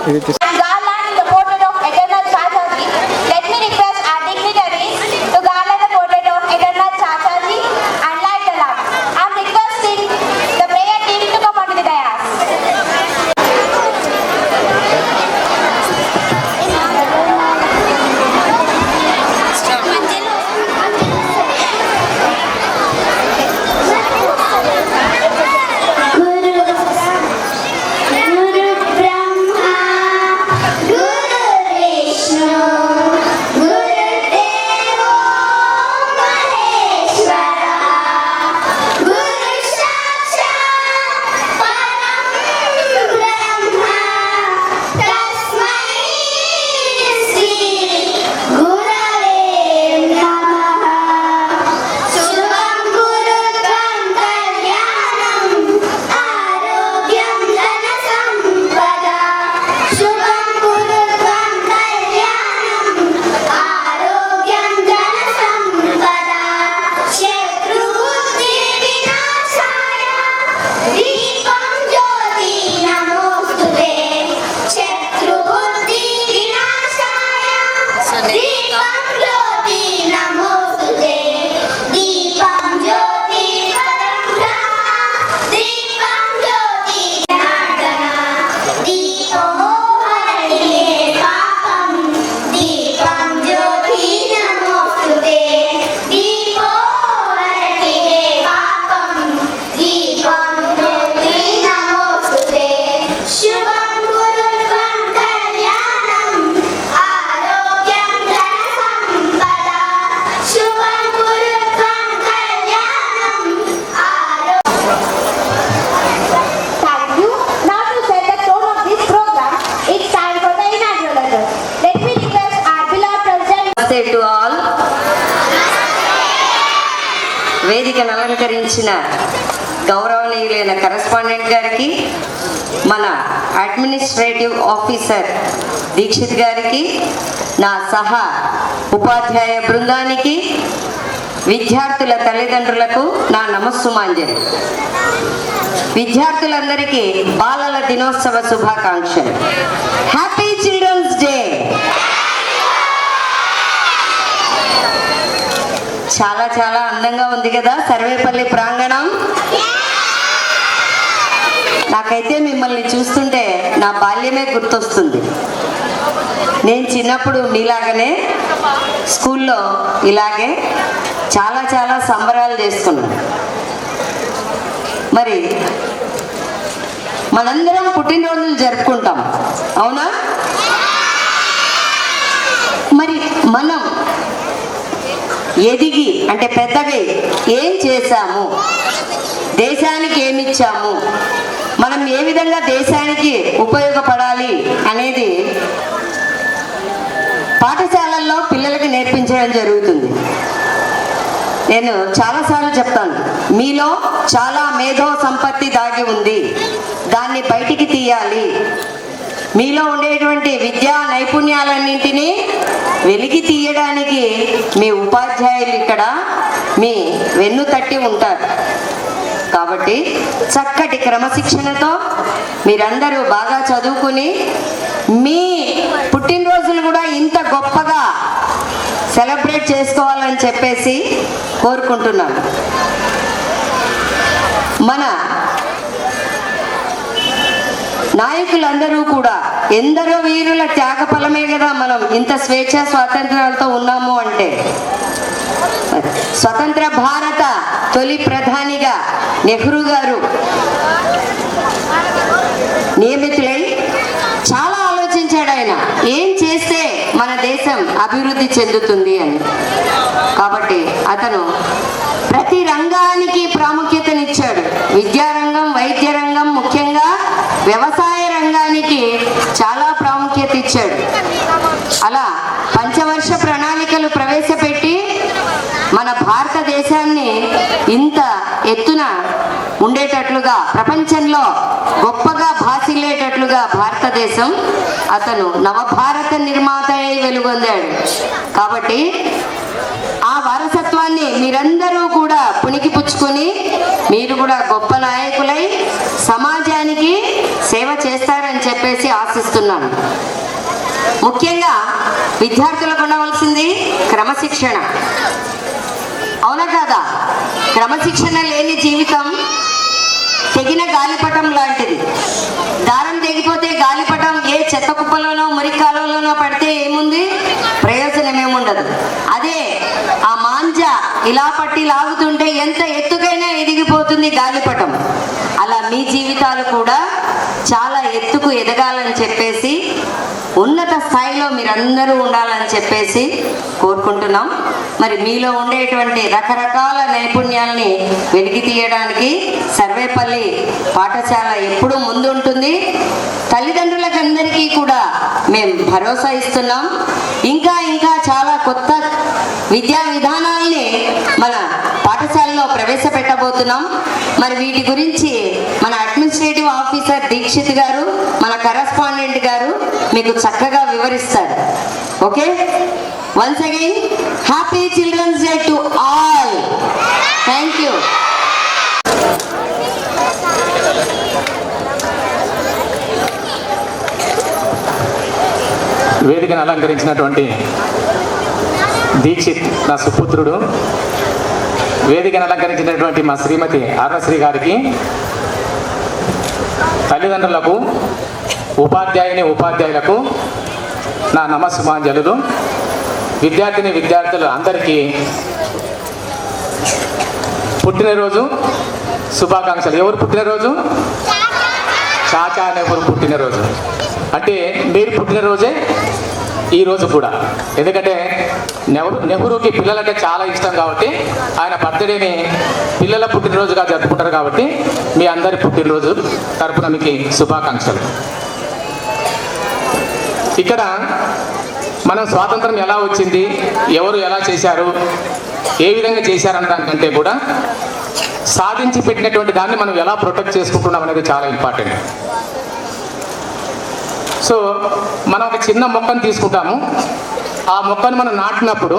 garland the portrait of eternal Chachaji. Let me request our dignitaries to garland the portrait of eternal Chachaji and light the lamp. I am requesting the prayer team to come onto the dais. To all, వేదికను అలంకరించిన గౌరవనీయులైన correspondent గారికి, మన administrative officer Dixit గారికి, నా సహా ఉపాధ్యాయ బృందానికి, విద్యార్థుల తల్లిదండ్రులకు నా నమస్సుమాంజలి. విద్యార్థులందరికీ బాలల దినోత్సవ శుభాకాంక్షలు. Happy children's day. చాలా చాలా అందంగా ఉంది కదా సర్వేపల్లి ప్రాంగణం. నాకైతే మిమ్మల్ని చూస్తుంటే నా బాల్యమే గుర్తొస్తుంది. నేను చిన్నప్పుడు మీలాగనే స్కూల్లో ఇలాగే చాలా చాలా సంబరాలు చేసుకున్నాను. మరి మనందరం పుట్టినరోజులు జరుపుకుంటాం, అవునా? మరి మనం ఎదిగి అంటే పెద్దవి ఏం చేశాము, దేశానికి ఏమిచ్చాము, మనం ఏ విధంగా దేశానికి ఉపయోగపడాలి అనేది పాఠశాలల్లో పిల్లలకి నేర్పించడం జరుగుతుంది. నేను చాలాసార్లు చెప్తాను, మీలో చాలా మేధో సంపత్తి దాగి ఉంది, దాన్ని బయటికి తీయాలి. మీలో ఉండేటువంటి విద్యా నైపుణ్యాలన్నింటినీ వెలికి తీయడానికి మీ ఉపాధ్యాయులు ఇక్కడ మీ వెన్ను తట్టి ఉంటారు. కాబట్టి చక్కటి క్రమశిక్షణతో మీరందరూ బాగా చదువుకుని మీ పుట్టినరోజులు కూడా ఇంత గొప్పగా సెలబ్రేట్ చేసుకోవాలని చెప్పేసి కోరుకుంటున్నాను. మన నాయకులందరూ కూడా ఎందరో వీరుల త్యాగ ఫలమే కదా మనం ఇంత స్వేచ్ఛ స్వాతంత్రాలతో ఉన్నాము అంటే. స్వతంత్ర భారత తొలి ప్రధానిగా నెహ్రూ గారు నియమితులై చాలా ఆలోచించాడు. ఆయన ఏం చేస్తే మన దేశం అభివృద్ధి చెందుతుంది అని. కాబట్టి అతను ప్రతి రంగానికి ప్రాముఖ్యతనిచ్చాడు. విద్యారంగం, వైద్య రంగం, ముఖ్యంగా వ్యవసాయ రంగానికి చాలా ప్రాముఖ్యత ఇచ్చాడు. అలా పంచవర్ష ప్రణాళికలు ప్రవేశపెట్టి మన భారతదేశాన్ని ఇంత ఎత్తున ఉండేటట్లుగా, ప్రపంచంలో గొప్పగా భాసిల్లేటట్లుగా భారతదేశం అతను నవభారత నిర్మాత అయి వెలుగొందాడు. కాబట్టి ఆ వారసత్వాన్ని మీరందరూ కూడా పుణికి పుచ్చుకొని మీరు కూడా గొప్ప నాయకులై సమాజానికి సేవ చేస్తారని చెప్పేసి ఆశిస్తున్నాను. ముఖ్యంగా విద్యార్థులకు ఉండవలసింది క్రమశిక్షణ. అవునా కాదా? క్రమశిక్షణ లేని జీవితం తెగిన గాలిపటం లాంటిది. దారం తెగిపోతే గాలిపటం ఏ చెత్త కుప్పలోనో మురికాలలోనో పడితే ఏముంది? ప్రయోజనం ఏముండదు. అదే ఆ మాంజ ఇలా పట్టి లాగుతుంటే ఎంత ఎత్తుకైనా ఎదిగిపోతుంది గాలిపటం. అలా మీ జీవితాలు కూడా చాలా ఎత్తుకు ఎదగాలని చెప్పేసి, ఉన్నత స్థాయిలో మీరందరూ ఉండాలని చెప్పేసి కోరుకుంటున్నాం. మరి మీలో ఉండేటువంటి రకరకాల నైపుణ్యాలని వెలికి తీయడానికి సర్వేపల్లి పాఠశాల ఎప్పుడూ ముందుంటుంది. తల్లిదండ్రులకు అందరికీ కూడా మేము భరోసా ఇస్తున్నాం. ఇంకా ఇంకా చాలా కొత్త విద్యా విధానాల్ని మన పాఠశాలలో ప్రవేశపెట్టబోతున్నాం. మరి వీటి గురించి మన అడ్మినిస్ట్రేటివ్ ఆఫీసర్ దీక్షిత్ గారు, మన కరస్పాండెంట్ గారు మీకు చక్కగా వివరిస్తారు. Okay, once again happy children's day to all. Thank you. వేదికను అలంకరించినటువంటి దీక్షిత్ నా సుపుత్రుడు, వేదికను అలంకరించినటువంటి మా శ్రీమతి అరుణశ్రీ గారికి, తల్లిదండ్రులకు, ఉపాధ్యాయులకు నా నమస్సుమాంజలులు. విద్యార్థులు అందరికీ పుట్టినరోజు శుభాకాంక్షలు. ఎవరు పుట్టినరోజు? చాచా నెహ్రూ పుట్టినరోజు. అంటే మీరు పుట్టినరోజే ఈరోజు కూడా. ఎందుకంటే నెహ్రూకి పిల్లలంటే చాలా ఇష్టం కాబట్టి ఆయన బర్త్డేని పిల్లల పుట్టినరోజుగా జరుపుకుంటారు. కాబట్టి మీ అందరి పుట్టినరోజు తరపున మీకు శుభాకాంక్షలు. ఇక్కడ మనం స్వాతంత్రం ఎలా వచ్చింది, ఎవరు ఎలా చేశారు, ఏ విధంగా చేశారన్న దానికంటే కూడా సాధించి పెట్టినటువంటి దాన్ని మనం ఎలా ప్రొటెక్ట్ చేసుకుంటున్నాం అనేది చాలా ఇంపార్టెంట్. సో మనం ఒక చిన్న మొక్కను తీసుకుంటాము. ఆ మొక్కను మనం నాటినప్పుడు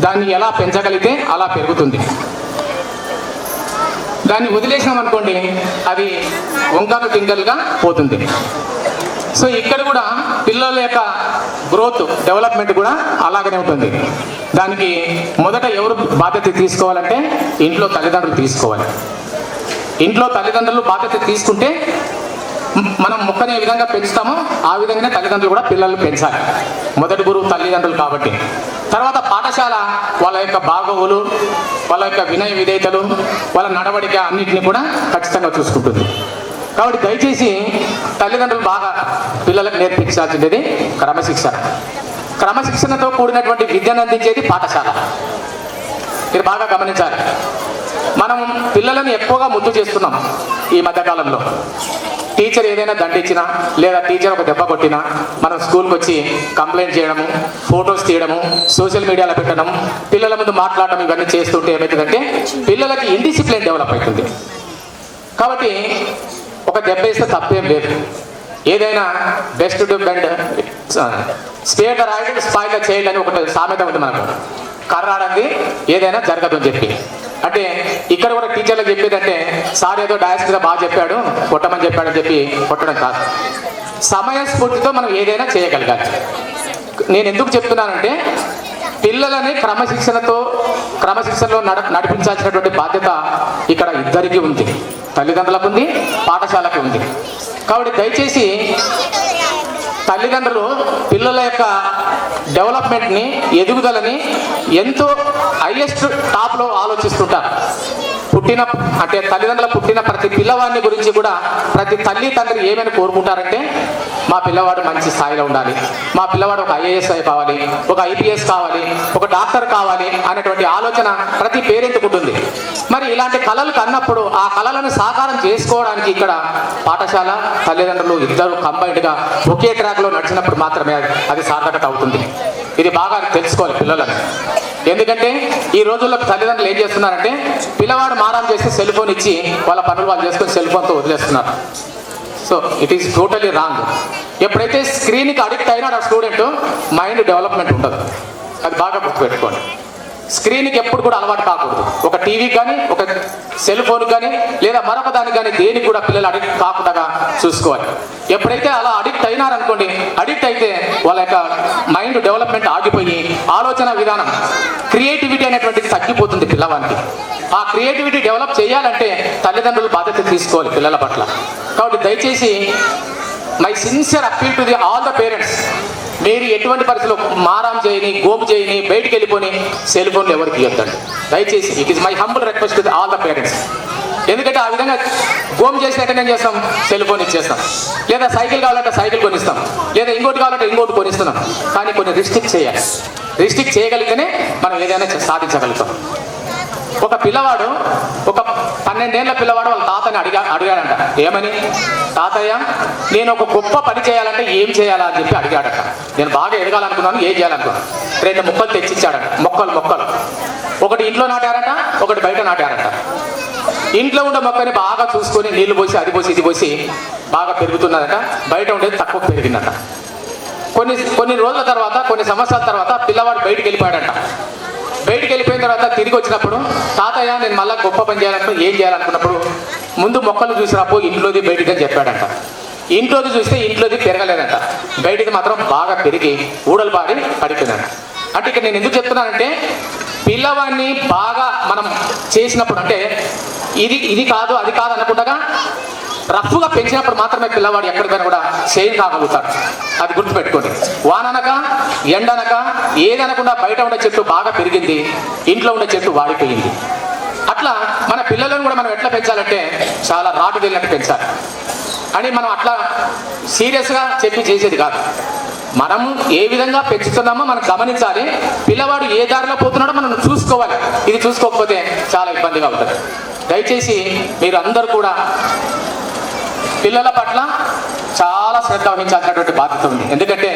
దాన్ని ఎలా పెంచగలిగితే అలా పెరుగుతుంది. దాన్ని వదిలేసినాం అనుకోండి, అది వంకలు టింకలుగా పోతుంది. సో ఇక్కడ కూడా పిల్లల యొక్క గ్రోత్, డెవలప్మెంట్ కూడా అలాగనే ఉంటుంది. దానికి మొదట ఎవరు బాధ్యత తీసుకోవాలంటే ఇంట్లో తల్లిదండ్రులు తీసుకోవాలి. ఇంట్లో తల్లిదండ్రులు బాధ్యత తీసుకుంటే మనం మొక్కని ఏ విధంగా పెంచుతామో ఆ విధంగానే తల్లిదండ్రులు కూడా పిల్లల్ని పెంచాలి. మొదటి గురువు తల్లిదండ్రులు కాబట్టి. తర్వాత పాఠశాల వాళ్ళ యొక్క బాగోగులు, వాళ్ళ యొక్క వినయ విధేయతలు, వాళ్ళ నడవడిక అన్నింటినీ కూడా ఖచ్చితంగా చూసుకుంటుంది. కాబట్టి దయచేసి తల్లిదండ్రులు బాగా పిల్లలకు నేర్పించాల్సింది క్రమశిక్షణ. క్రమశిక్షణతో కూడినటువంటి విద్యను అందించేది పాఠశాల. మీరు బాగా గమనించాలి. మనం పిల్లలను ఎక్కువగా ముద్దు చేస్తున్నాం ఈ మధ్యకాలంలో. టీచర్ ఏదైనా దండించినా లేదా టీచర్ ఒక దెబ్బ కొట్టినా మనం స్కూల్కి వచ్చి కంప్లైంట్ చేయడము, ఫొటోస్ తీయడము, సోషల్ మీడియాలో పెట్టడం, పిల్లల ముందు మాట్లాడడం, ఇవన్నీ చేస్తుంటే ఏమవుతుందంటే పిల్లలకి ఇండిసిప్లిన్ డెవలప్ అవుతుంది. కాబట్టి ఒక దెబ్బ వేస్తే తప్పేం లేదు. ఏదైనా best to bend spare the right spoil the child అని ఒకటి సామెత ఉంది మనకు. కర్రాడంది ఏదైనా జరగదు అని చెప్పి. అంటే ఇక్కడ కూడా టీచర్లకు చెప్పేదంటే సార్ ఏదో డయాస్ మీద బాగా చెప్పాడు, కొట్టమని చెప్పాడని చెప్పి కొట్టడం కాదు. సమయస్ఫూర్తితో మనం ఏదైనా చేయగలగాలి. నేను ఎందుకు చెప్తున్నానంటే పిల్లలని క్రమశిక్షణలో నడిపించాల్సినటువంటి బాధ్యత ఇక్కడ ఇద్దరికీ ఉంది. తల్లిదండ్రులకు ఉంది, పాఠశాలకు ఉంది. కాబట్టి దయచేసి తల్లిదండ్రులు పిల్లల యొక్క డెవలప్మెంట్ని, ఎదుగుదలని ఎంతో హైయెస్ట్ టాప్లో ఆలోచిస్తుంటారు. తల్లిదండ్రుల పుట్టిన ప్రతి పిల్లవాడిని గురించి కూడా ప్రతి తల్లి తండ్రి ఏమైనా కోరుకుంటారంటే మా పిల్లవాడు మంచి స్థాయిలో ఉండాలి, మా పిల్లవాడు ఒక ఐఏఎస్ కావాలి, ఒక ఐపీఎస్ కావాలి, ఒక డాక్టర్ కావాలి అనేటువంటి ఆలోచన ప్రతి పేరెంట్కి ఉంటుంది. మరి ఇలాంటి కళలు కన్నప్పుడు ఆ కళలను సాకారం చేసుకోవడానికి ఇక్కడ పాఠశాల, తల్లిదండ్రులు ఇద్దరు కంబైన్డ్గా ఒకే ట్రాక్లో నడిచినప్పుడు మాత్రమే అది సార్థకత అవుతుంది. ఇది బాగా తెలుసుకోవాలి పిల్లలను. ఎందుకంటే ఈ రోజుల్లో తల్లిదండ్రులు ఏం చేస్తున్నారంటే పిల్లవాడు మారం చేస్తే సెల్ ఫోన్ ఇచ్చి వాళ్ళ పనులు వాళ్ళు చేసుకొని సెల్ ఫోన్తో వదిలేస్తున్నారు. So it is totally wrong. ఎప్పుడైతే స్క్రీన్కి అడిక్ట్ అయినా ఆ స్టూడెంట్ మైండ్ డెవలప్మెంట్ ఉండదు. అది బాగా గుర్తుపెట్టుకోండి. స్క్రీన్కి ఎప్పుడు కూడా అలవాటు కాకూడదు. ఒక టీవీ కానీ, ఒక సెల్ ఫోన్ కానీ, లేదా మరొక దానికి కానీ దేనికి కూడా పిల్లలు అడిక్ట్ కాకుండా చూసుకోవాలి. ఎప్పుడైతే అలా అడిక్ట్ అయినారనుకోండి, అడిక్ట్ అయితే వాళ్ళ యొక్క మైండ్ డెవలప్మెంట్ ఆగిపోయి ఆలోచన విధానం, క్రియేటివిటీ అనేటువంటిది తగ్గిపోతుంది పిల్లవానికి. ఆ క్రియేటివిటీ డెవలప్ చేయాలంటే తల్లిదండ్రులు బాధ్యత తీసుకోవాలి పిల్లల పట్ల. కాబట్టి దయచేసి my sincere appeal to the all the parents, మీరు ఎటువంటి పరిస్థితుల్లో మారాం చేయని, గోపు చేయని, బయటికి వెళ్ళిపోని సెల్ ఫోన్లు ఎవరికి ఇవ్వద్దండి దయచేసి. It is my humble request to all the parents. ఎందుకంటే ఆ విధంగా గోము చేసినట్టు ఏం చేస్తాం, సెల్ ఫోన్ ఇచ్చేస్తాం, లేదా సైకిల్ కావాలంటే సైకిల్ కొనిస్తాం, లేదా ఇంకోటి కావాలంటే ఇంకోటి కొనిస్తున్నాం. కానీ కొన్ని రిస్ట్రిక్ట్ చేయాలి. రిస్ట్రిక్ట్ చేయగలిగితేనే మనం ఏదైనా సాధించగలుగుతాం. ఒక పిల్లవాడు, ఒక 12 ఏళ్ల పిల్లవాడు వాళ్ళ తాతని అడిగాడంట. ఏమని? తాతయ్య, నేను ఒక గొప్ప పని చేయాలంటే ఏం చేయాలా అని చెప్పి అడిగాడట. నేను బాగా ఎదగాలనుకున్నాను, ఏం చేయాలనుకున్నాను. 2 మొక్కలు తెచ్చిచ్చాడట. మొక్కలు ఒకటి ఇంట్లో నాటారట, ఒకటి బయట నాటారట. ఇంట్లో ఉండే మొక్కని బాగా చూసుకొని నీళ్లు పోసి, అది పోసి, ఇది పోసి బాగా పెరుగుతున్నదట. బయట ఉండేది తక్కువ పెరిగిందట. కొన్ని రోజుల తర్వాత, కొన్ని సంవత్సరాల తర్వాత పిల్లవాడు బయటికి వెళ్ళిపోయాడట. బయటికి వెళ్ళిపోయిన తర్వాత తిరిగి వచ్చినప్పుడు, తాతయ్య నేను మళ్ళీ గొప్ప పని చేయాలనుకున్నా, ఏం చేయాలనుకున్నప్పుడు ముందు మొక్కలు చూసినప్పుడు ఇంట్లోది బయటికి అని చెప్పాడంట. ఇంట్లోది చూస్తే ఇంట్లోది పెరగలేదంట, బయటికి మాత్రం బాగా పెరిగి ఊడలు బాడి పడిపోయిందంట. అంటే ఇక్కడ నేను ఎందుకు చెప్తున్నానంటే, పిల్లవాడిని బాగా మనం చేసినప్పుడు, అంటే ఇది కాదు అది కాదు అనకుండా రఫ్గా పెంచినప్పుడు మాత్రమే పిల్లవాడు ఎక్కడికైనా కూడా చేయి కాగలుగుతాడు. అది గుర్తుపెట్టుకోండి. వాననక ఎండనక ఏదనకుండా బయట ఉండే చెట్టు బాగా పెరిగింది, ఇంట్లో ఉండే చెట్టు వాడిపోయింది. అట్లా మన పిల్లలను కూడా మనం ఎట్లా పెంచాలంటే చాలా రాటు వెళ్ళినట్టు పెంచాలి. అని మనం అట్లా సీరియస్గా చెప్పి చేసేది కాదు. మనం ఏ విధంగా పెంచుతున్నామో మనం గమనించాలి. పిల్లవాడు ఏ దారిలో పోతున్నాడో మనం చూసుకోవాలి. ఇది చూసుకోకపోతే చాలా ఇబ్బందిగా ఉంటుంది. దయచేసి మీరు అందరూ కూడా పిల్లల పట్ల చాలా శ్రద్ధ వహించాల్సినటువంటి బాధ్యత ఉంది. ఎందుకంటే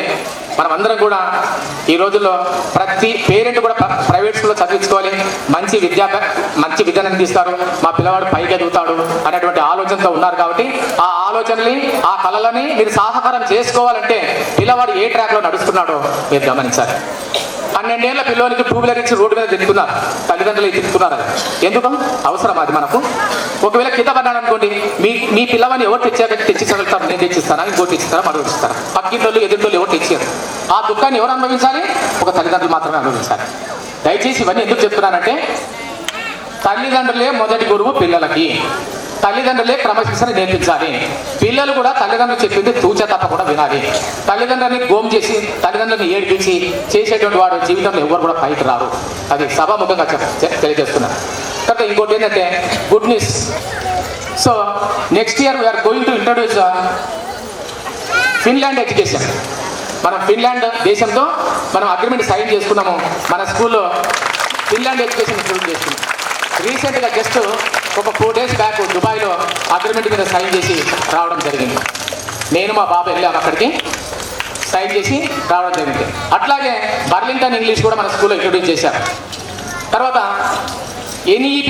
మనం అందరం కూడా ఈ రోజుల్లో ప్రతి పేరెంట్ కూడా ప్రైవేట్ స్కూల్లో చదివించుకోవాలి, మంచి విద్యను అందిస్తారు, మా పిల్లవాడు పైకి ఎదుగుతాడు అనేటువంటి ఆలోచనతో ఉన్నారు. కాబట్టి ఆ ఆలోచనని, ఆ కళలని మీరు సహకారం చేసుకోవాలంటే పిల్లవాడు ఏ ట్రాక్లో నడుస్తున్నాడో మీరు గమనించాలి. 12 ఏళ్ల పిల్లవానికి 2 వీలర్ ఇచ్చి రోడ్డు మీద తిరుగుతున్నారు, తల్లిదండ్రులు తిరుగుతున్నారు. ఎందుకు అవసరం అది మనకు? ఒకవేళ కింద పడ్డాడు అనుకోండి, మీ పిల్లవాడిని ఎవరు తెచ్చిచ్చగలుగుతారు? నేను తెచ్చిస్తారా, ఇంకోటి తెచ్చిస్తారా, మరొకటి ఇస్తారా? పక్కింటోళ్ళు ఎదుటిళ్ళు ఎవరు తెచ్చారు? ఆ దుఃఖాన్ని ఎవరు అనుభవించాలి? ఒక తల్లిదండ్రులు మాత్రమే అనుభవించాలి. దయచేసి ఇవన్నీ ఎందుకు చెప్తున్నానంటే, తల్లిదండ్రులే మొదటి గురువు పిల్లలకి. తల్లిదండ్రులే క్రమశిక్షణ నేర్పించాలి. పిల్లలు కూడా తల్లిదండ్రులు చెప్పింది తూచా తప్పకుండా వినాలి. తల్లిదండ్రులని గోమ్ చేసి, తల్లిదండ్రులని ఏడిపించి చేసేటువంటి వాడు జీవితంలో ఎవరు కూడా పైకి రారు. అది సభాముఖంగా తెలియజేస్తున్నారు. తర్వాత ఇంకోటి ఏంటంటే good news. So next year we are going to introduce Finland education. మనం ఫిన్లాండ్ దేశంతో మనం అగ్రిమెంట్ సైన్ చేసుకున్నాము. మన స్కూల్లో ఫిన్లాండ్ ఎడ్యుకేషన్ ఇంట్రడ్యూస్ చేసుకున్నాం. రీసెంట్గా జస్ట్ ఒక 4 days బ్యాక్ దుబాయ్లో అగ్రిమెంట్ మీద సైన్ చేసి రావడం జరిగింది. నేను మా బాబు వెళ్ళాము, అక్కడికి సైన్ చేసి రావడం జరిగింది. అట్లాగే బర్లింగ్టన్ ఇంగ్లీష్ కూడా మన స్కూల్లో ఇంట్రడ్యూస్ చేశారు. తర్వాత NEP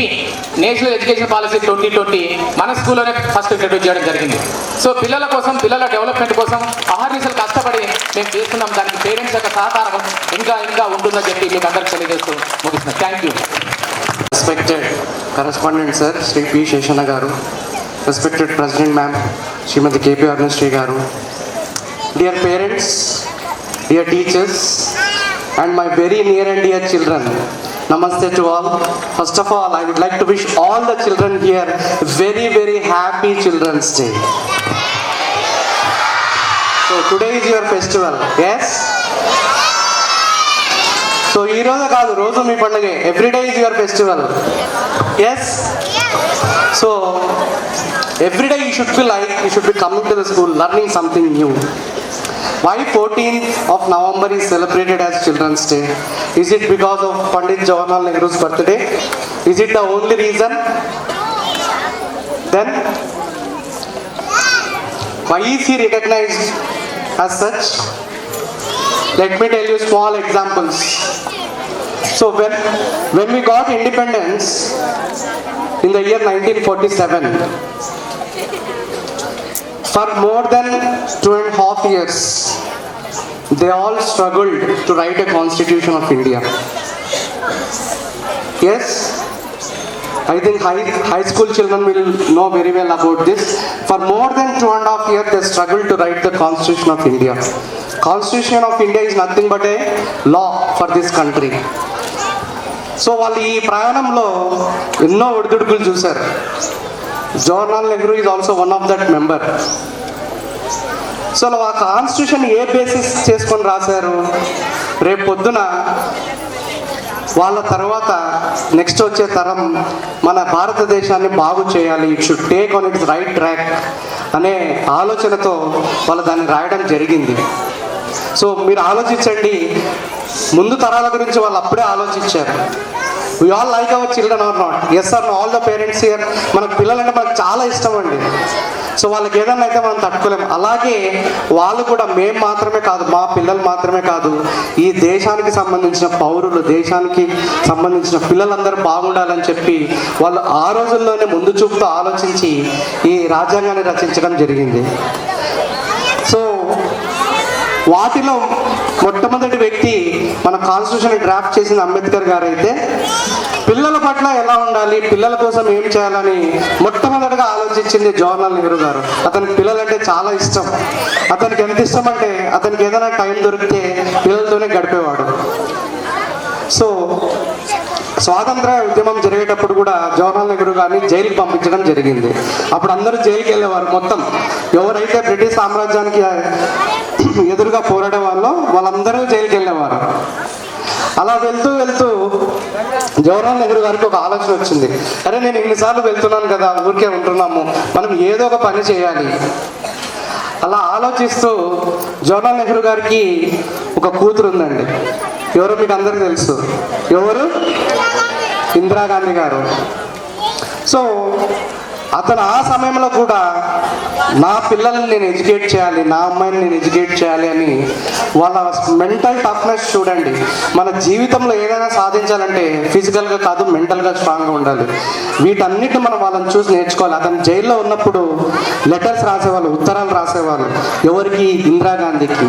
నేషనల్ ఎడ్యుకేషన్ పాలసీ 2020 మన స్కూల్లోనే ఫస్ట్ ఇంట్రడ్యూస్ చేయడం జరిగింది. సో పిల్లల కోసం, పిల్లల డెవలప్మెంట్ కోసం అహర్నిశలు కష్టపడి మేము చేస్తున్నాం. దానికి పేరెంట్స్ యొక్క సహకారం ఇంకా ఉంటుందని చెప్పి మీకు అందరికీ తెలియజేస్తూ ముగిస్తున్నాం. Thank you. Respected correspondent sir, Sri P. Sheshana garu, respected President ma'am, Srimati K.P. Arnashree garu, dear parents, dear teachers, and my very near and dear children, namaste to all. First of all, I would like to wish all the children here a very, very happy Children's Day. So today is your festival, yes? సో ఈ రోజు కాదు, రోజు మీ పండుగ. Every day is your festival, yes? So every day you should be coming to the school, learning something new. Why 14th of November is celebrated as Children's Day? Is it because of Pandit Jawaharlal Nehru's birthday? Is it the only reason? Then why is he recognized as such? Let me tell you small examples. So when we got independence in the year 1947, for more than 2.5 years, they all struggled to write a constitution of India. Yes, I think high school children will know very well about this. For more than 2.5 years, they struggled to write the Constitution of India. Constitution of India is nothing but a law for this country. So వాళ్ళు ఈ ప్రయాణంలో ఎన్నో ఒడిదుడుకులు చూశారు. Jawaharlal Nehru is also one of that member. So ఆ constitution ఏ basis చేసుకొని రాశారు? రేపు పొద్దున వాళ్ళ తర్వాత నెక్స్ట్ వచ్చే తరం మన భారతదేశాన్ని బాగు చేయాలి, it should take on it's right track అనే ఆలోచనతో వాళ్ళు దాన్ని రాయడం జరిగింది. సో మీరు ఆలోచించండి, ముందు తరాల గురించి వాళ్ళు అప్పుడే ఆలోచించారు. We all like our children or not? Yes or no? All the parents here, మనకు పిల్లలంటే మనకు చాలా ఇష్టం అండి. సో వాళ్ళకి ఏదన్నా అయితే మనం తట్టుకోలేము. అలాగే వాళ్ళు కూడా మేము మాత్రమే కాదు, మా పిల్లలు మాత్రమే కాదు, ఈ దేశానికి సంబంధించిన పౌరులు, దేశానికి సంబంధించిన పిల్లలందరూ బాగుండాలని చెప్పి వాళ్ళు ఆ రోజుల్లోనే ముందు చూపుతూ ఆలోచించి ఈ రాజ్యాంగాన్ని రచించడం జరిగింది. సో వాటిలో మొట్టమొదటి వ్యక్తి మన కాన్స్టిట్యూషన్ డ్రాఫ్ట్ చేసిన అంబేద్కర్ గారు అయితే పిల్లల పట్ల ఎలా ఉండాలి, పిల్లల కోసం ఏం చేయాలని మొట్టమొదటిగా ఆలోచించింది జవహర్లాల్ నెహ్రూ గారు. అతనికి పిల్లలంటే చాలా ఇష్టం. అతనికి ఎంత ఇష్టం అంటే అతనికి ఏదైనా టైం దొరికితే పిల్లలతోనే గడిపేవాడు. సో స్వాతంత్ర ఉద్యమం జరిగేటప్పుడు కూడా జవహర్లాల్ నెహ్రూ గారిని జైలుకి పంపించడం జరిగింది. అప్పుడు అందరూ జైలుకి వెళ్ళేవారు. మొత్తం ఎవరైతే బ్రిటిష్ సామ్రాజ్యానికి ఎదురుగా పోరాడే వాళ్ళందరూ జైలుకి వెళ్ళేవారు. అలా వెళ్తూ వెళ్తూ జవహర్లాల్ నెహ్రూ గారికి ఒక ఆలోచన వచ్చింది. అరే, నేను ఇన్నిసార్లు వెళ్తున్నాను కదా, ఊరికే ఉంటున్నాము, మనం ఏదో ఒక పని చేయాలి. అలా ఆలోచిస్తూ జవహర్లాల్ నెహ్రూ గారికి ఒక కూతురు ఉందండి. ఎవరో మీకు అందరికీ తెలుసు. ఎవరు? ఇందిరాగాంధీ గారు. సో అతను ఆ సమయంలో కూడా నా పిల్లల్ని నేను ఎడ్యుకేట్ చేయాలి, నా అమ్మాయిని నేను ఎడ్యుకేట్ చేయాలి అని వాళ్ళ మెంటల్ టఫ్నెస్ చూడండి. మన జీవితంలో ఏదైనా సాధించాలంటే ఫిజికల్గా కాదు, మెంటల్గా స్ట్రాంగ్గా ఉండాలి. వీటన్నిటిని మనం వాళ్ళని చూసి నేర్చుకోవాలి. అతను జైల్లో ఉన్నప్పుడు లెటర్స్ రాసేవాళ్ళు, ఉత్తరాలు రాసేవాళ్ళు. ఎవరికి? ఇందిరాగాంధీకి.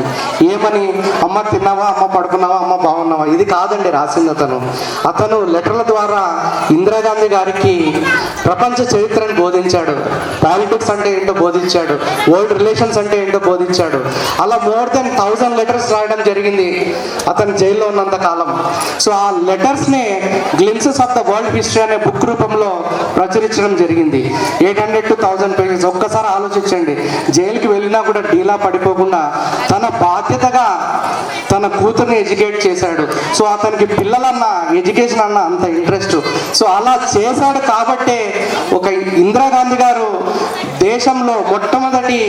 ఏమని? అమ్మ తిన్నావా, అమ్మ పడుకున్నావా, అమ్మ బాగున్నావా, ఇది కాదండి రాసింది అతను లెటర్ల ద్వారా ఇందిరాగాంధీ గారికి ప్రపంచ చరిత్రను బోధించాడు. పాలిటిక్స్ అంటే ఏంటో బోధించాడు, వరల్డ్ రిలేషన్స్ అంటే ఏంటో బోధించాడు. అలా మోర్ దెన్ 1000 లెటర్స్ రాయడం జరిగింది అతను జైల్లో ఉన్నంత కాలం. సో ఆ లెటర్స్ని glimpses of the world history అనే బుక్ రూపంలో ప్రచురించడం జరిగింది. 800 to 1000 పేజెస్. ఒక్కసారి ఆలోచించండి, జైలుకి వెళ్ళినా కూడా డీలా పడిపోకుండా తన బాధ్యతగా తన కూతుర్ని ఎడ్యుకేట్ చేశాడు. సో అతనికి పిల్లలన్న, ఎడ్యుకేషన్ అన్న అంత ఇంట్రెస్ట్. సో అలా చేశాడు కాబట్టే ఒక ఇందిరాగాంధీ గారు దేశంలో మొట్టమొదటి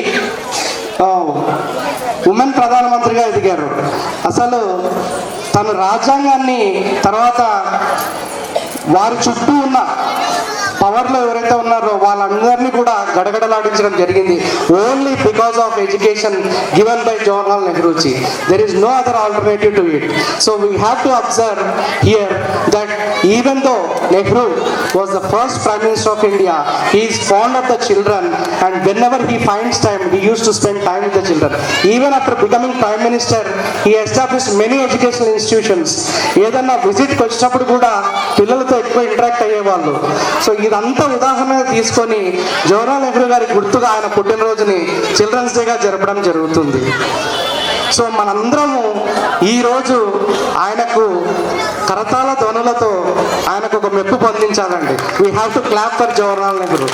ఉమెన్ ప్రధానమంత్రిగా ఎదిగారు. అసలు తన రాజ్యాంగాన్ని తర్వాత వారి చుట్టూ ఉన్న పవర్లో ఎవరైతే ఉన్నారో వాళ్ళందరినీ కూడా గడగడలాడించడం జరిగింది. Only because of education given by Jawaharlal Nehruji. There is no other alternative to it. So we have to observe here that even though Nehru was the first Prime Minister of India, he is fond of the children, and whenever he finds time, he used to spend time with the children. Even after becoming Prime Minister, he established many educational institutions. ఏదన్నా విజిట్కి వచ్చినప్పుడు కూడా పిల్లలతో ఎక్కువ interact అయ్యేవాళ్ళు. So ఇదంతా ఉదాహరణగా తీసుకొని జవహర్లాల్ నెహ్రూ గారి గుర్తుగా ఆయన పుట్టినరోజుని చిల్డ్రన్స్ డేగా జరపడం జరుగుతుంది. సో మనందరము ఈరోజు ఆయనకు కరతాళ ధ్వనులతో ఆయనకు ఒక మెప్పు పొందించాలండి. We have to clap for Jawaharlal Nehru.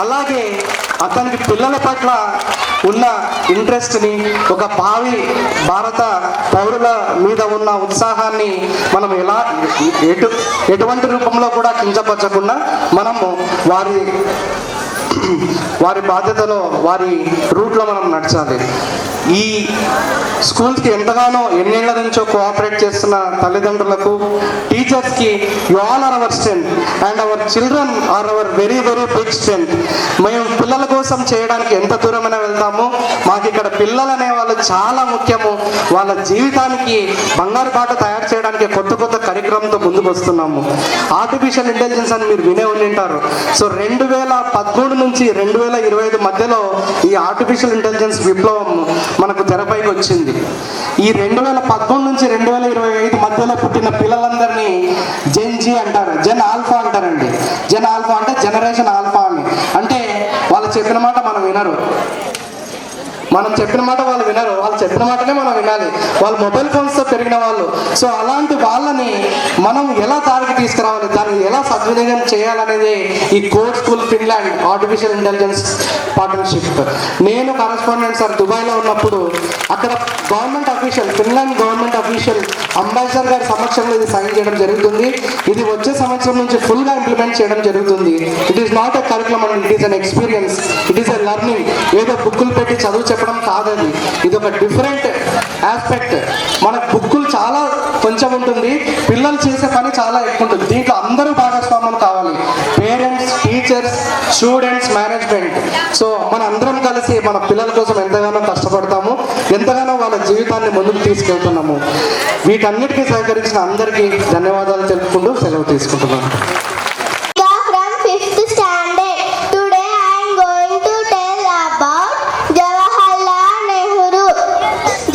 అలాగే అతనికి పిల్లల పట్ల ఉన్న ఇంట్రెస్ట్ని, ఒక భావి భారత పౌరుల మీద ఉన్న ఉత్సాహాన్ని మనం ఎటువంటి రూపంలో కూడా కించపరచకుండా మనము వారి బాధ్యతలో, వారి రూట్లో మనం నడచాలి. ఈ స్కూల్స్కి ఎంతగానో ఎన్నేళ్ల నుంచో కోఆపరేట్ చేస్తున్న తల్లిదండ్రులకు, టీచర్స్కి, you all are our strength and our children are our very very big strength. మేము పిల్లల కోసం చేయడానికి ఎంత దూరమైనా వెళ్తాము. మాకు ఇక్కడ పిల్లలు అనే వాళ్ళు చాలా ముఖ్యము. వాళ్ళ జీవితానికి బంగారు బాట తయారు చేయడానికి కొత్త కొత్త కరిక్రమంతో ముందుకు వస్తున్నాము. ఆర్టిఫిషియల్ ఇంటెలిజెన్స్ అని మీరు వినే ఉంటారు. సో 2013 నుంచి 2025 మధ్యలో ఈ ఆర్టిఫిషియల్ ఇంటెలిజెన్స్ విప్లవం మనకు తెరపైకి వచ్చింది. ఈ 2013 నుంచి 2025 మధ్యలో పుట్టిన పిల్లలందరినీ జెన్ జీ అంటారు, జెన్ ఆల్ఫా అంటారండి. జెన్ ఆల్ఫా అంటే జనరేషన్ ఆల్ఫా అని. అంటే వాళ్ళు చెప్పిన మాట మనం వినరు, మనం చెప్పిన మాట వాళ్ళు వినరు, వాళ్ళు చెప్పిన మాటనే మనం వినాలి. వాళ్ళు మొబైల్ ఫోన్స్తో పెరిగిన వాళ్ళు. సో అలాంటి వాళ్ళని మనం ఎలా దారికి తీసుకురావాలి, దాన్ని ఎలా సద్వినియోగం చేయాలనేది ఈ code school Finland artificial intelligence partnership. నేను కరెస్పాండెంట్ సార్ దుబాయ్లో ఉన్నప్పుడు అక్కడ government official, Finland government official ambassador గారి సమక్షంలో ఇది సైన్ చేయడం జరుగుతుంది. ఇది వచ్చే సంవత్సరం నుంచి ఫుల్గా ఇంప్లిమెంట్ చేయడం జరుగుతుంది. It is not a curriculum and it is an experience, it is a learning. ఏదో బుక్కులు పెట్టి చదువు చెప్పడం కాదది, ఇది ఒక డిఫరెంట్ ఆస్పెక్ట్. మన బుక్కులు చాలా కొంచెం ఉంటుంది, పిల్లలు చేసే పని చాలా ఎక్కువ ఉంటుంది. దీంట్లో అందరూ భాగస్వామ్యం కావాలి, parents, teachers, students, management. So మన అందరం కలిసి మన పిల్లల కోసం ఎంతగానో కష్టపడతాము, ఎంతగానో వాళ్ళ జీవితాన్ని ముందుకు తీసుకెళ్తున్నాము. వీటన్నిటికీ సహకరించిన అందరికీ ధన్యవాదాలు తెలుపుకుంటూ సెలవు తీసుకుంటున్నాను. From 5th standard. Today I am going to tell about Jawaharlal Nehru.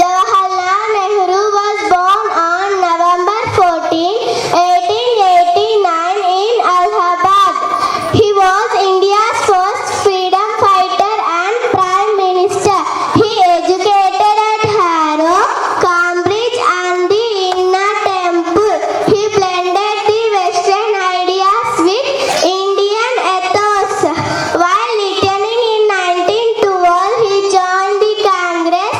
Jawaharlal Nehru was born on November 14, 1889 in Allahabad. He was India's first freedom fighter and Prime Minister. He educated at Harrow, Cambridge and the Inner Temple. He blended the Western ideas with Indian ethos. While returning in 1912, he joined the Congress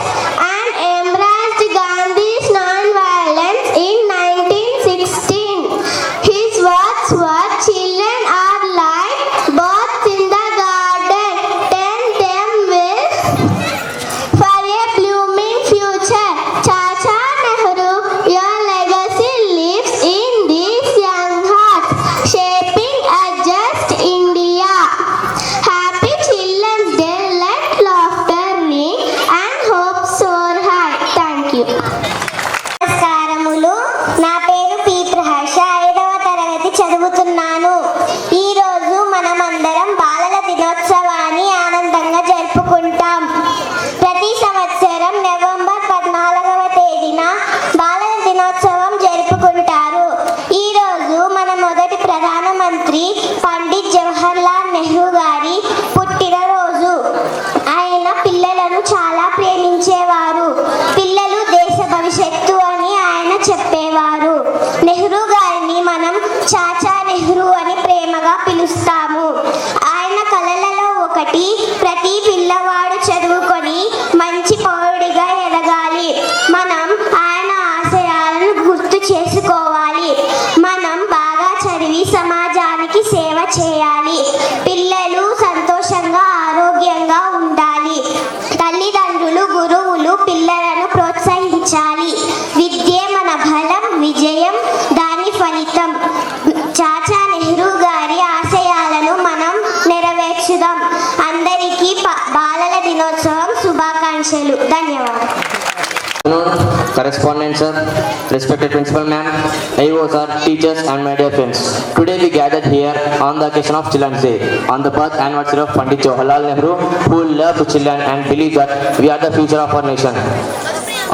and embraced Gandhi's non-violence in 1916. His words were, "Children are like birds in the garden, tend them well for a blooming future." Chacha Nehru, your legacy lives in these young hearts, shaping a just India. Happy Children's Day, let laughter ring and hope soar high. Thank you. నమస్కారములు. నా పేరు P Praharsha, 5వ తరగతి చదువుతున్నాను. ఈరోజు మనమందరం బాలల దినోత్సవాన్ని ఆనందంగా జరుపుకుంటాం. ప్రతి సంవత్సరం నవంబర్ 14వ తేదీన బాలల దినోత్సవం జరుపుకుంటారు. ఈరోజు మన మొదటి ప్రధానమంత్రి పండిత్ జవహర్లాల్ నెహ్రూ గారి పుట్టినరోజు. ఆయన పిల్లలను చాలా ప్రేమించేవారు. పిల్లలు దేశ భవిష్యత్తు అని ఆయన చెప్పేవారు. నెహ్రూ గారిని మనం చాచా నెహ్రూ అని ప్రేమగా పిలుస్తాము. ఆయన కలలలో ఒకటి, ప్రతి పిల్లవాడు చదువుకొని మంచి పౌరుడిగా ఎదగాలి. మనం ఆయన ఆశయాలను గుర్తు చేసుకోవాలి. మనం బాగా చదివి సమాజానికి సేవ చేయాలి. పిల్లలు సంతోషంగా, ఆరోగ్యంగా ఉండాలి. తల్లిదండ్రులు, గురువులు పిల్లలను ప్రోత్సహించాలి. విద్యే మన బలం, విజయం దాని ఫలితం. చాచా నెహ్రూ గారి ఆశయాలను మనం నెరవేర్చుదాం. అందరికీ బాలల దినోత్సవం శుభాకాంక్షలు. ధన్యవాదాలు. Correspondent sir, respected principal ma'am, AO sir, teachers and my dear friends. Today we gathered here on the occasion of Children's Day, on the birth anniversary of Pandit Jawaharlal Nehru, who loved children and believed that we are the future of our nation.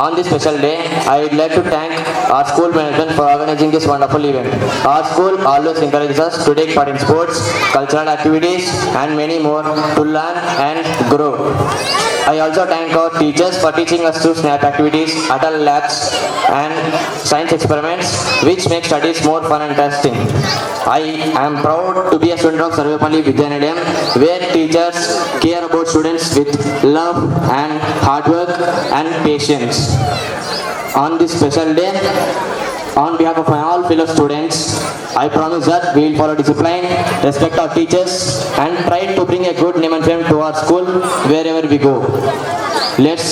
On this special day, I would like to thank our school management for organizing this wonderful event. Our school always encourages us to take part in sports, cultural activities and many more to learn and grow. I also thank our teachers for teaching us to snap activities, adult labs and science experiments which make studies more fun and interesting. I am proud to be a student of Sarvepalli Vidyanidayam, where teachers care about students with love and hard work and patience. On this special day, on behalf of my all fellow students, I promise that we will follow discipline, respect our teachers and try to bring a good name and fame to our school wherever we go. Let's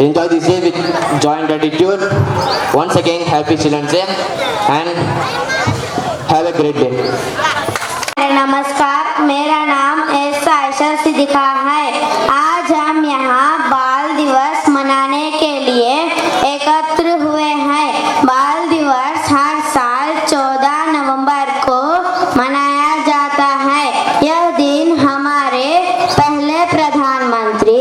enjoy this day with joy and gratitude. Once again, happy Children's Day and have a great day. नमस्कार, मेरा नाम S Ayesha Siddiqa है. आज हम यहाँ बाल दिवस मनाने के लिए एकत्र हुए हैं. बाल दिवस हर साल 14 नवंबर को मनाया जाता है. यह दिन हमारे पहले प्रधानमंत्री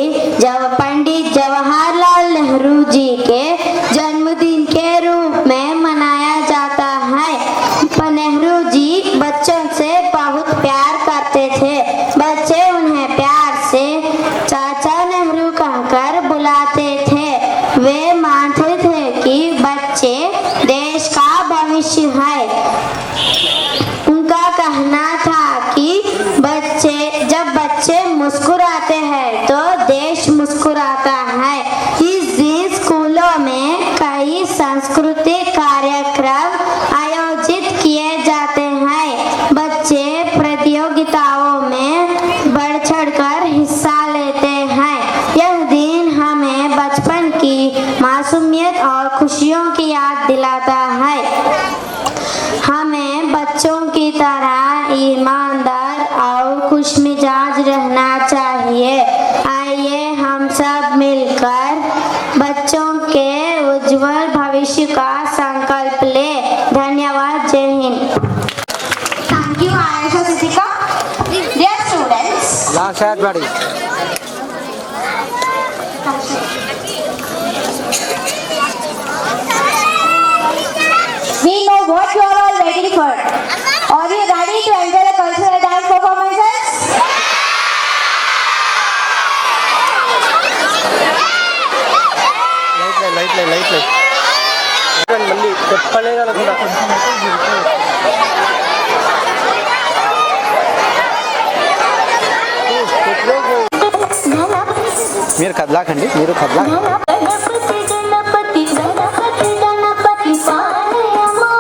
सब मिलकर बच्चों के उज्जवल भविष्य का संकल्प ले। धन्यवाद। जय Hind. Thank you, Ayesha Sitika. Dear students, we know what you are all waiting for. Are you ready to enjoy the cultural dance performances? Light మళ్ళీ చెప్పలే కనుకుంటా మీరు కదలాకండి, మీరు కదలా. गणपति गणपति गणपति गणपति पालयमा।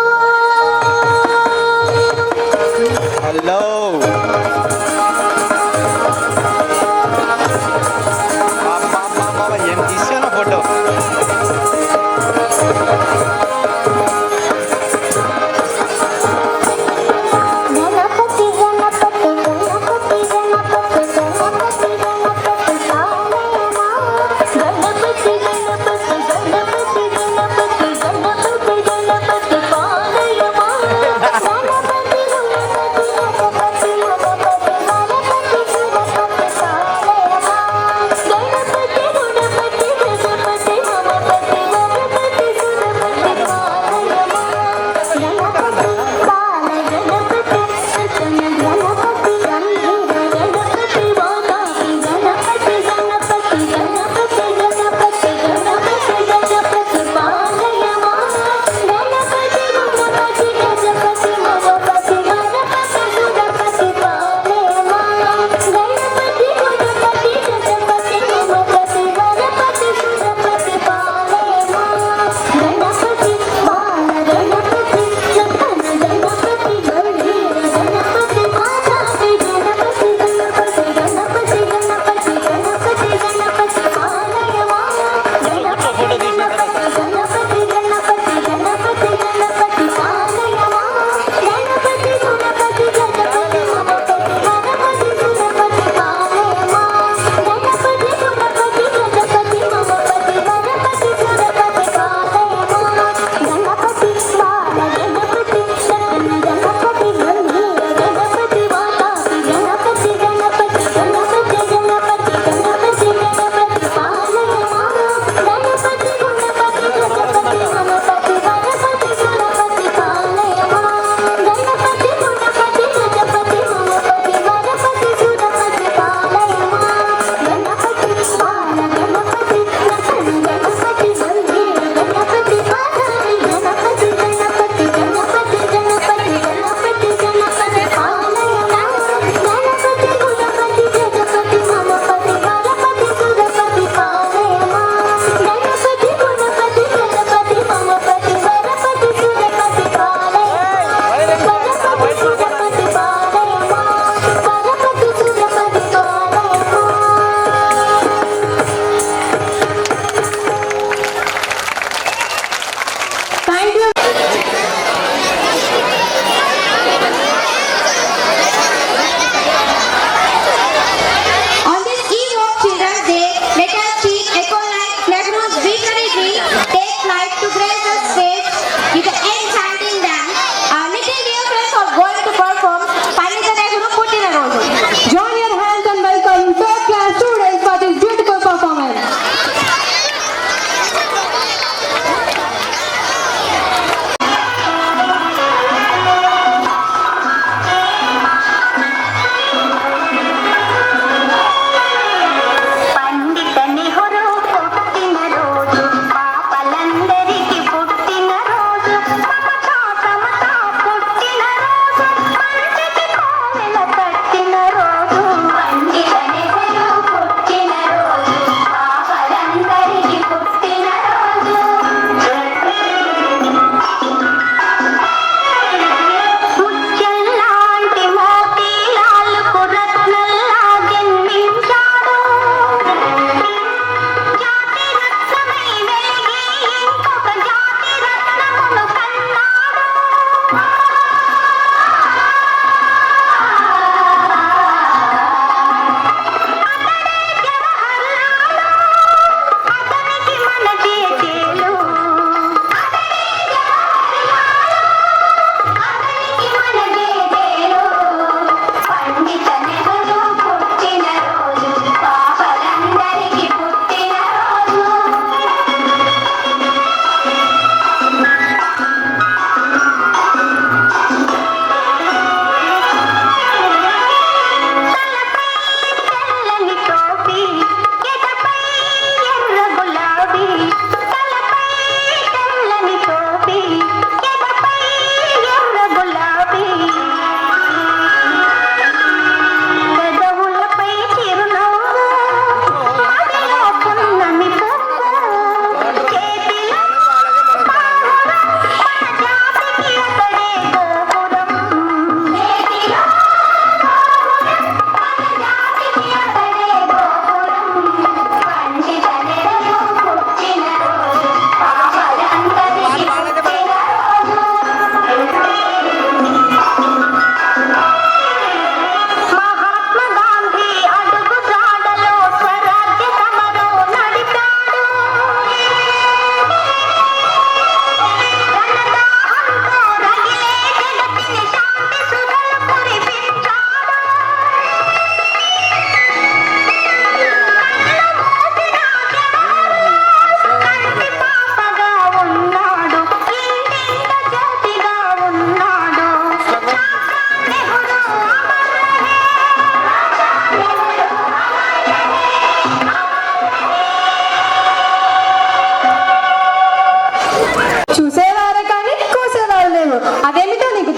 హలో ఏం తీసాను ఫోటో. गणपति गणपति गणपति गणपति गणपति गणपति पालयमा। गणपति गणपति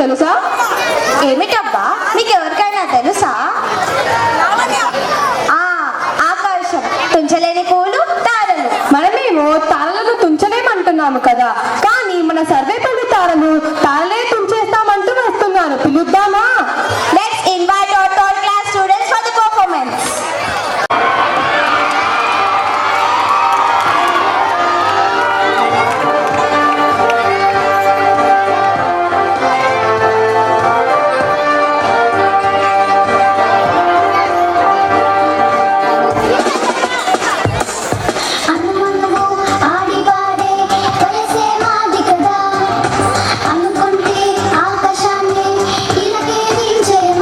తెలుసా? ఏమిటబ్బా, మీకు ఎవరికైనా తెలుసా? ఆకాశం, తుంచలేని పూలు, తారలు. మనమేమో తారలను తుంచలేమంటున్నాము కదా, కానీ మన సర్వేపల్లి తారలు తారలే తుంచేస్తామంటూ వస్తున్నారు. పిలుద్దామా? Let's invite our third class students for the performance. అనుమనువు ఆడివాడే వయసే మాది కదా, అనుకుంటే ఆకాశాన్ని ఇలాగే దించేరా.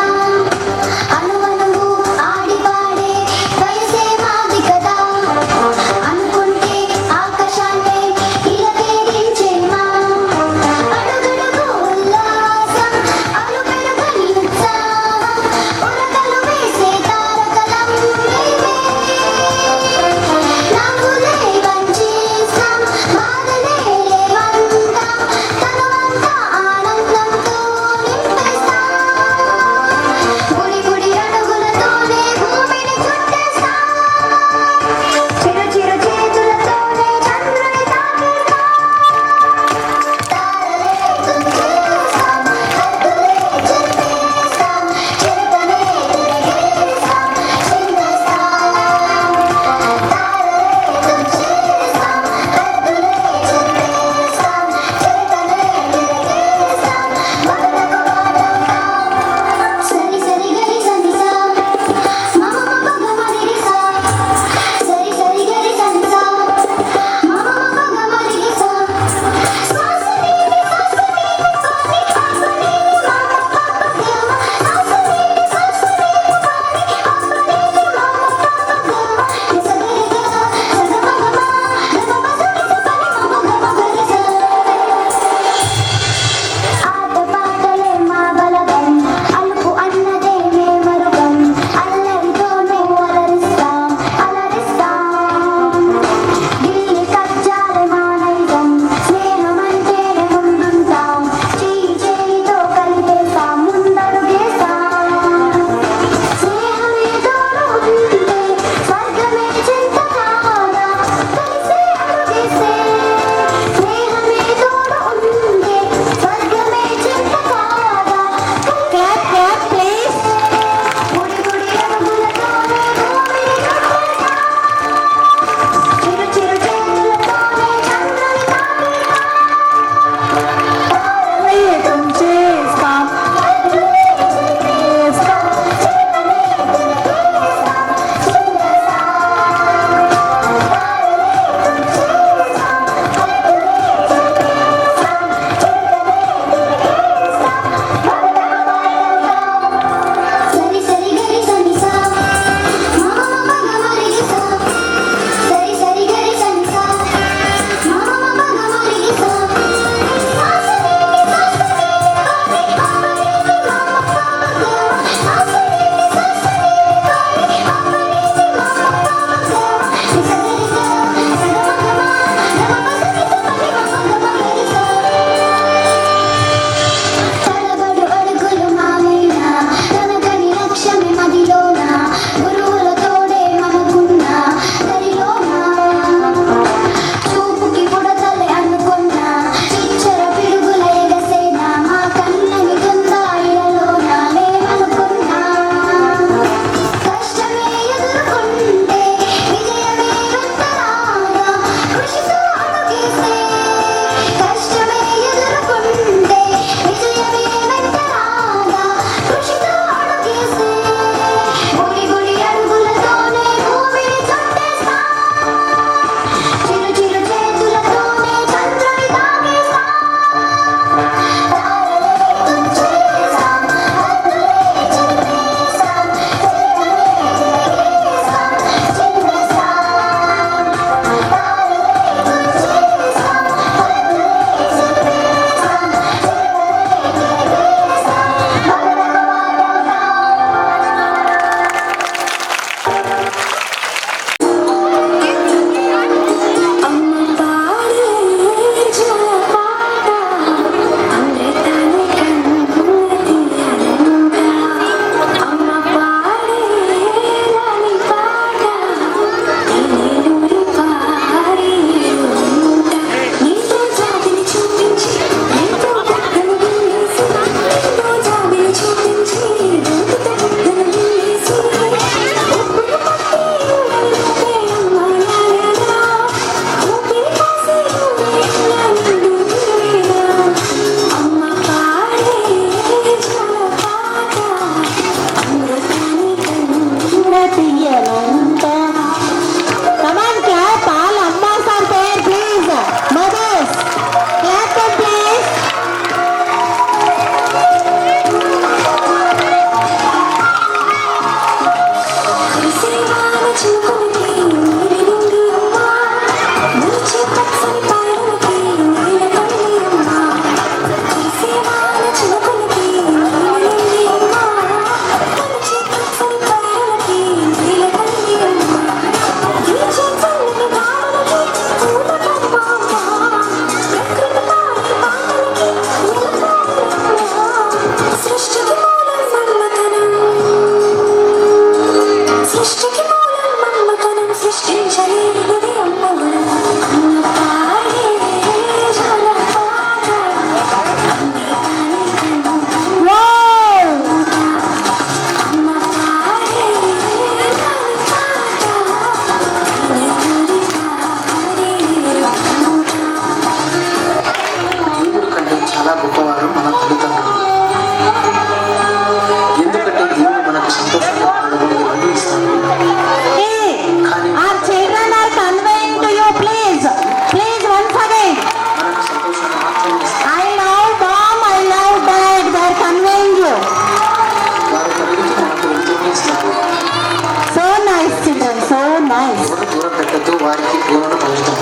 దూరం పెట్టద్దు, వారికి పూలను పంచుతాం.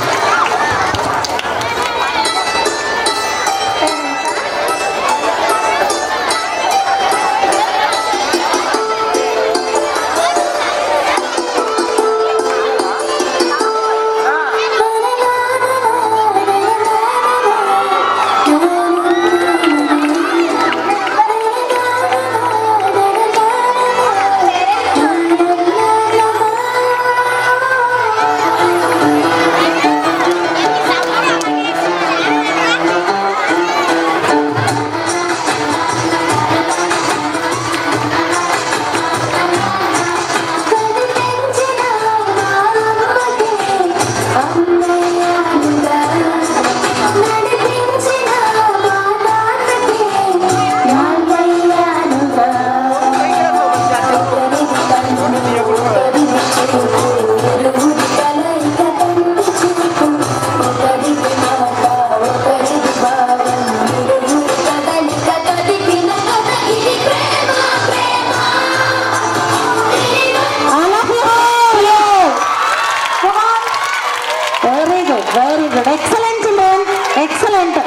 Very good, excellent children, excellent.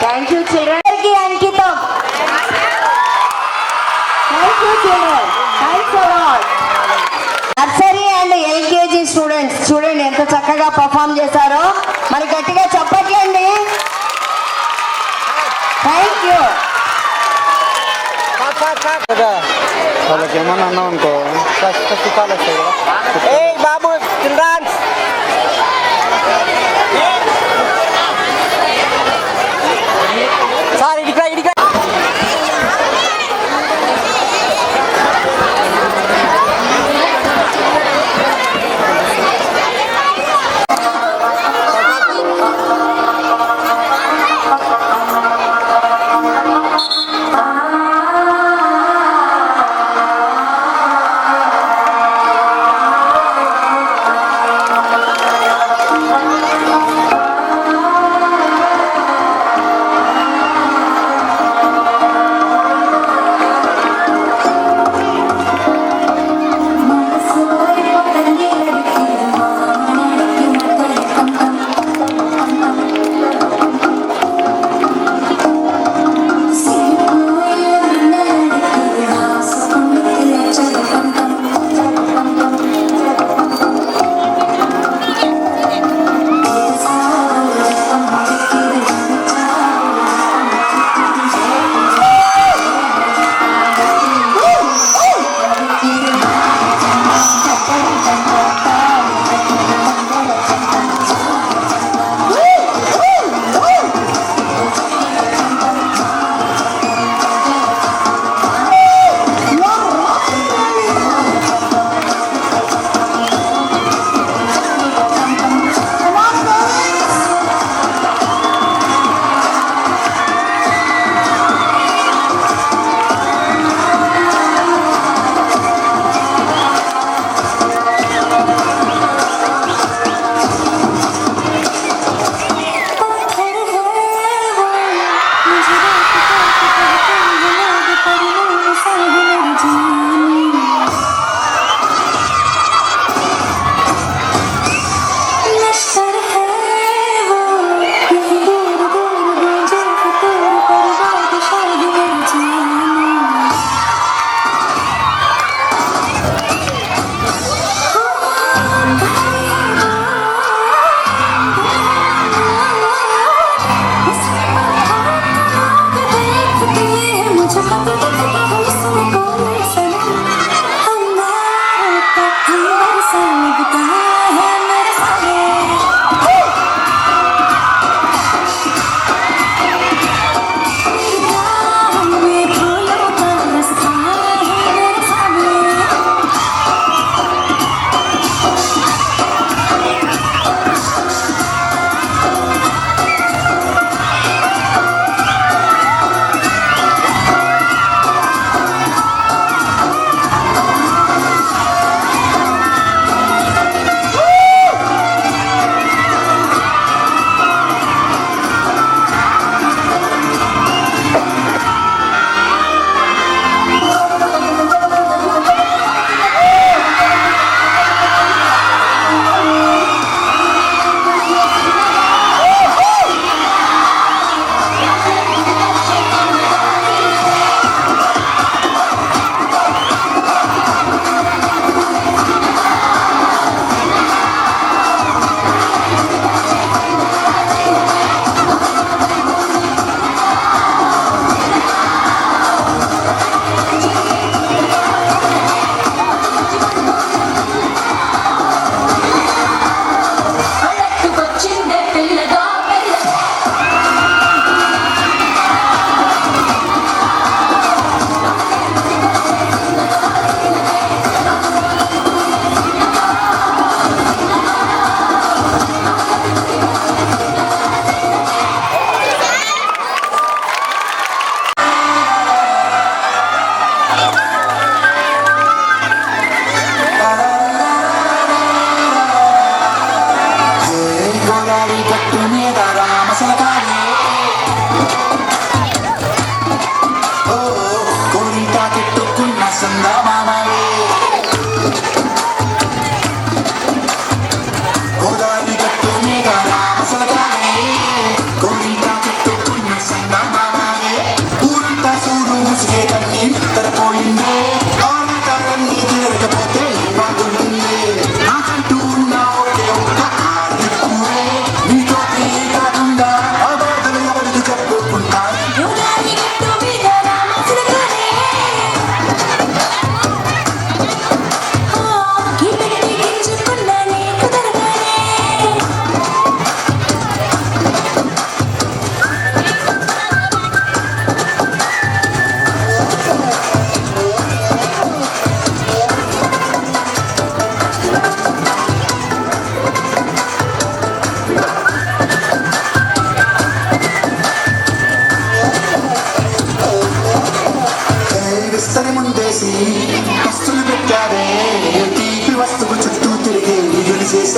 Thank you children. అంకితం. Thank you children, thanks a lot. Nursery and LKG students చూడండి ఎంత చక్కగా పర్ఫామ్ చేశారో. మరి గట్టిగా చెప్పట్లేండి. Thank you. వాళ్ళకి ఏమన్నా అన్నాం అనుకో సుఖాలు వస్తాయి కదా. ఏ బాబు చిల్డ్రన్స్, సార్ ఇడికా ఇడికా.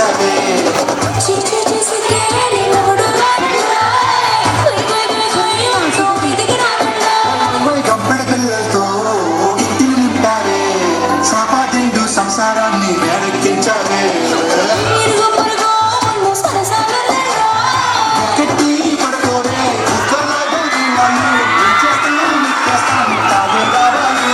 మెరిపించావే గంపెడు పిల్లలతో ఇంటిని నింపావే సాపాటిండు సంసారాన్ని వేడెక్కించావే గట్టి పడుకోరే కుక్కలాగా నన్ను చేస్తాను నిప్పేస్తాను తాగేదారాలు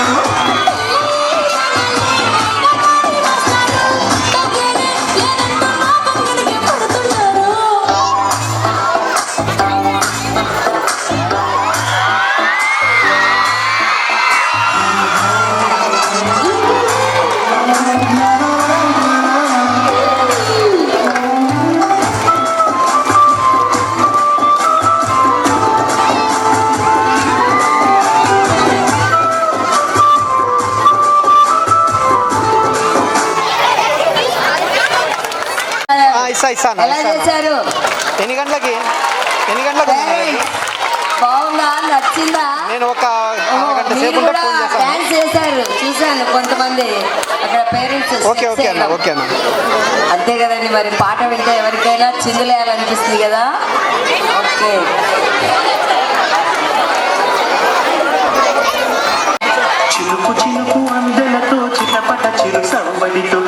ఇస్తాను ఎలా చేశారు? ఎన్ని గంటలకి ఏయ్, బాగుందా? నచ్చిందా? నేను ఒక అరగంట మీరు సేపు కూడా ఫోన్ చేస్తాను. డాన్స్ చేశారు, చూశాను కొంతమంది అక్కడ పేరెంట్స్. ఓకే ఓకే అన్న ఓకే అన్న. అంతే కదండి, మరి పాట వింటే ఎవరికైనా చిందులేయాలనిపిస్తుంది కదా. ఓకే, చిలుకు చిలుకు అందెలతో చిటపట చిరు సవ్వడితో